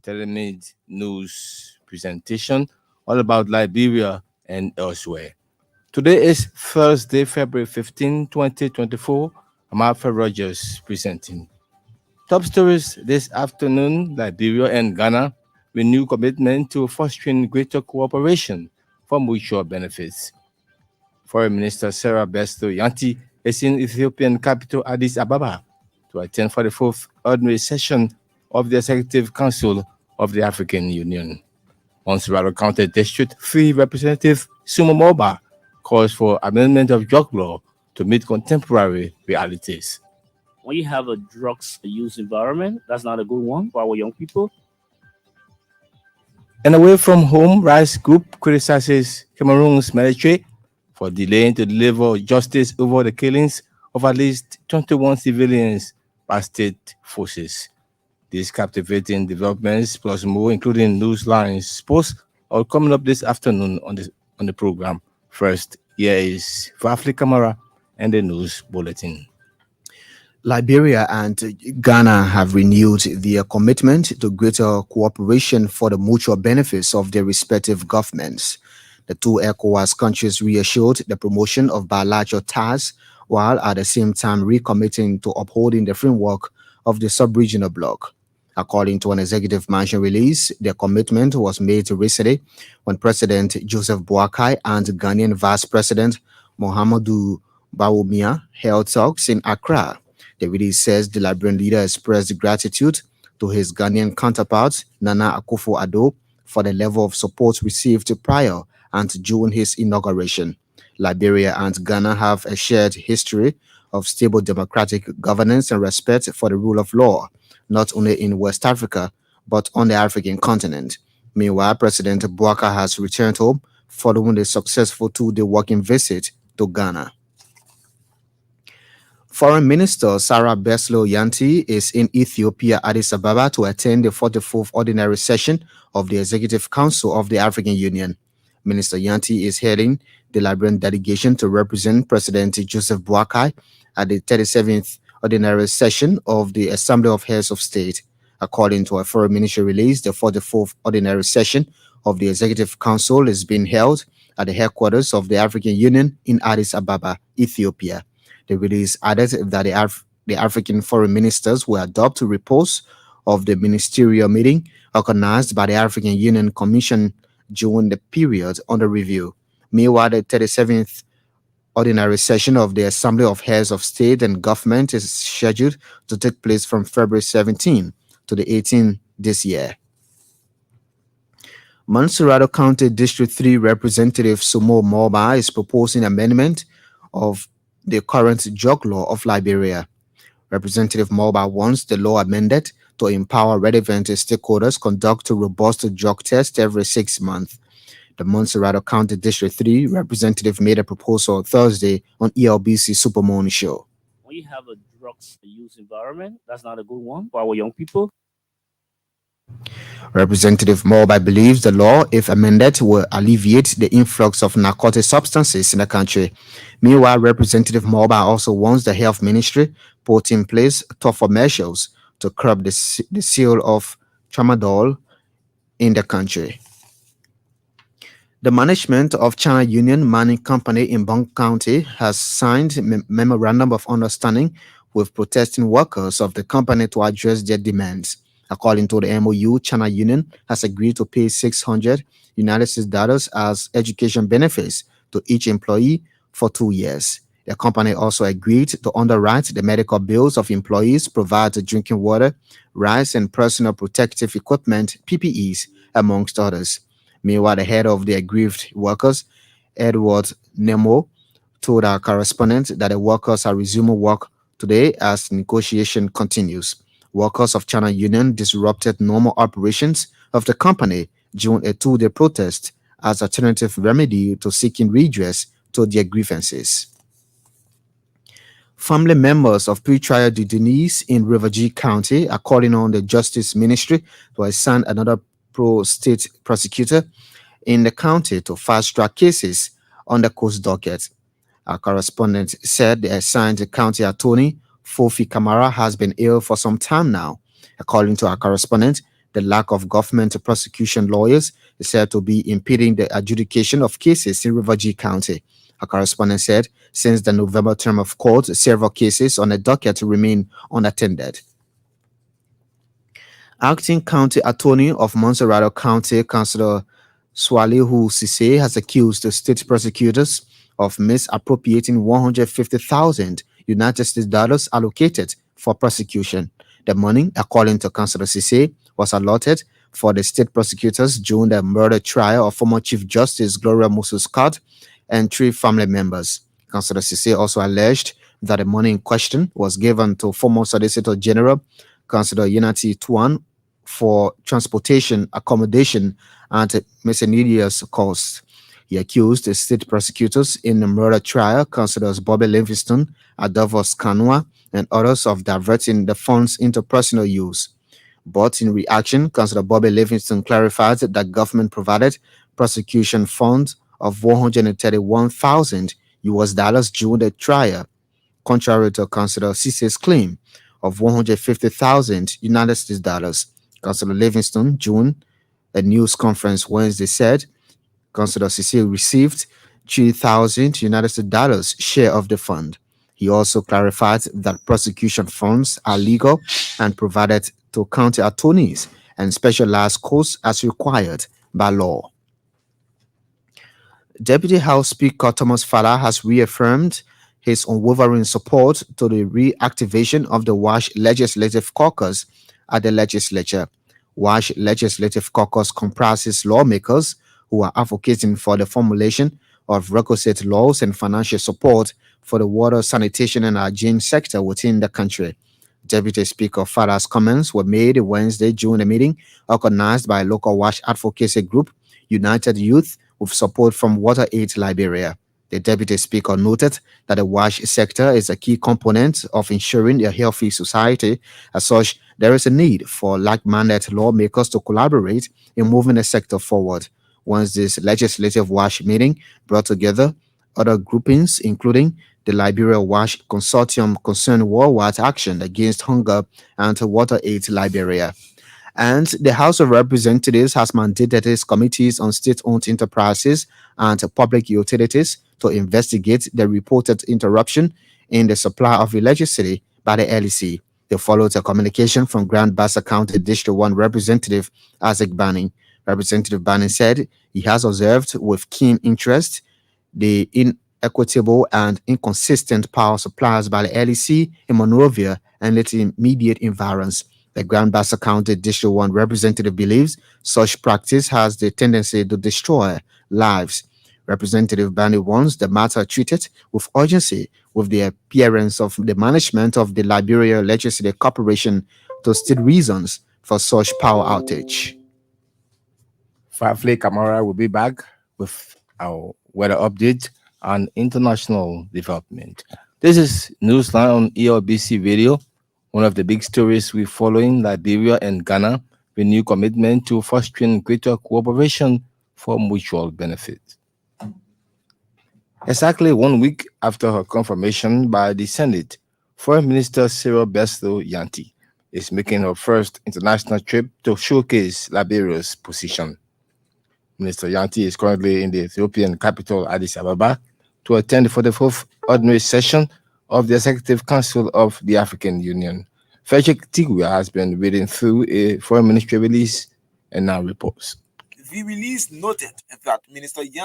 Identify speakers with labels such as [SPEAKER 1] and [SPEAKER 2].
[SPEAKER 1] tailor-made news presentation all about Liberia and elsewhere. Today is Thursday, February 15, 2024. I'm Alfred Rogers presenting. Top stories this afternoon: Liberia and Ghana renew commitment to fostering greater cooperation for mutual benefits. Foreign Minister Sarah Besto Yanti is in Ethiopian capital Addis Ababa to attend 44th ordinary session of the Executive Council of the African Union. On Serrano County District 3 Representative Sumo Moba calls for amendment of drug law to meet contemporary realities.
[SPEAKER 2] When you have a drugs use environment, that's not a good one for our young people.
[SPEAKER 1] And away from home, Rice Group criticizes Cameroon's military for delaying to deliver justice over the killings of at least 21 civilians by state forces. These captivating developments, plus more, including Newsline Sports, are coming up this afternoon on the program. First, here is Vafli Kamara and the news bulletin.
[SPEAKER 3] Liberia and Ghana have renewed their commitment to greater cooperation for the mutual benefits of their respective governments. The two ECOWAS countries reassured the promotion of bilateral ties while at the same time recommitting to upholding the framework of the sub-regional bloc. According to an executive mansion release, their commitment was made recently when President Joseph Boakai and Ghanaian Vice President Mohamedou Bawumia held talks in Accra. The release says the Liberian leader expressed gratitude to his Ghanaian counterpart, Nana Akufo-Addo, for the level of support received prior and during his inauguration. Liberia and Ghana have a shared history of stable democratic governance and respect for the rule of law, not only in West Africa, but on the African continent. Meanwhile, President Bouaka has returned home following a successful two-day working visit to Ghana. Foreign Minister Sarah Beslo Yanti is in Ethiopia, Addis Ababa, to attend the 44th ordinary session of the Executive Council of the African Union. Minister Yanti is heading the Liberian delegation to represent President Joseph Boakai at the 37th ordinary session of the Assembly of Heads of State. According to a foreign ministry release, the 44th ordinary session of the Executive Council is being held at the headquarters of the African Union in Addis Ababa, Ethiopia. The release added that the African foreign ministers will adopt reports of the ministerial meeting organized by the African Union Commission during the period under review. Meanwhile, the 37th ordinary session of the Assembly of Heads of State and Government is scheduled to take place from February 17 to the 18th this year. Serrano County District 3 Representative Sumo Moba is proposing amendment of the current drug law of Liberia. Representative Moba wants the law amended to empower relevant stakeholders conduct a robust drug test every 6 months. The Serrano County District 3 representative made a proposal on Thursday on Elbc Super Morning Show.
[SPEAKER 2] When you have a drugs use environment, that's not a good one for our young people.
[SPEAKER 3] Representative Moba believes the law, if amended, will alleviate the influx of narcotic substances in the country. Meanwhile, Representative Moba also wants the health ministry put in place tougher measures to curb the sale of tramadol in the country. The management of China Union Mining Company in Bong County has signed a memorandum of understanding with protesting workers of the company to address their demands. According to the MOU, China Union has agreed to pay $600 United States dollars as education benefits to each employee for 2 years. The company also agreed to underwrite the medical bills of employees, provide drinking water, rice, and personal protective equipment, PPEs, amongst others. Meanwhile, the head of the aggrieved workers, Edward Nemo, told our correspondent that the workers are resuming work today as negotiation continues. Workers of China Union disrupted normal operations of the company during a 2-day protest as alternative remedy to seeking redress to their grievances. Family members of pretrial detainees in Riverview County are calling on the Justice Ministry to assign another pro-state prosecutor in the county to fast-track cases on the coast docket. Our correspondent said the assigned county attorney, Fofi Kamara, has been ill for some time now. According to our correspondent, The lack of government prosecution lawyers is said to be impeding the adjudication of cases in River County. A correspondent said since the November term of court, several cases on the docket remain unattended. Acting County Attorney of Montserrat County, Councillor Swalihu Sise, has accused the state prosecutors of misappropriating 150,000 United States dollars allocated for prosecution. The money, according to Councillor Sise, was allotted for the state prosecutors during the murder trial of former Chief Justice Gloria Musu-Scott and 3 family members. Councillor Sise also alleged that the money in question was given to former Solicitor General Councillor Unity Tuan for transportation, accommodation, and miscellaneous costs. He accused the state prosecutors in the murder trial, Councillors Bobby Livingston, Adolphus Kanwa, and others, of diverting the funds into personal use. But in reaction, Councillor Bobby Livingston clarified that government provided prosecution funds of 131,000 US dollars during the trial, contrary to Councillor Cice's claim of 150,000 United States dollars. Councillor Livingston, June, a news conference Wednesday, said Councillor Cice received 3,000 United States dollars share of the fund. He also clarified that prosecution funds are legal and provided to county attorneys and specialized courts as required by law. Deputy House Speaker Thomas Fala has reaffirmed his unwavering support to the reactivation of the WASH Legislative Caucus at the legislature. WASH Legislative Caucus comprises lawmakers who are advocating for the formulation of requisite laws and financial support for the water, sanitation, and hygiene sector within the country. Deputy Speaker Fala's comments were made Wednesday during a meeting organized by a local WASH advocacy group, United Youth, with support from Water Aid Liberia. The Deputy Speaker noted that the WASH sector is a key component of ensuring a healthy society. As such, there is a need for like-minded lawmakers to collaborate in moving the sector forward. Once this legislative WASH meeting brought together other groupings, including the Liberia WASH Consortium concerned worldwide action against hunger and Water Aid Liberia. And the House of Representatives has mandated its committees on state-owned enterprises and public utilities to investigate the reported interruption in the supply of electricity by the Elbc. They followed a communication from Grand Bassa County District 1 Representative Isaac Banning. Representative Banning said he has observed with keen interest the inequitable and inconsistent power supplies by the Elbc in Monrovia and its immediate environs. The Grand Bassa County District 1 representative believes such practice has the tendency to destroy lives. Representative Bani wants the matter treated with urgency, with the appearance of the management of the Liberia Legislative Corporation to state reasons for such power outage.
[SPEAKER 1] Fafle Kamara will be back with our weather update and international development. This is Newsline on Elbc Radio. One of the big stories we're following: Liberia and Ghana renew commitment to fostering greater cooperation for mutual benefit. Exactly 1 week after her confirmation by the Senate, Foreign Minister Cyril Besto Yanti is making her first international trip to showcase Liberia's position. Minister Yanti is currently in the Ethiopian capital, Addis Ababa, to attend the 44th ordinary session of the Executive Council of the African Union. Frederick Tigwe has been reading through a foreign ministry release and now reports.
[SPEAKER 4] The release noted that Minister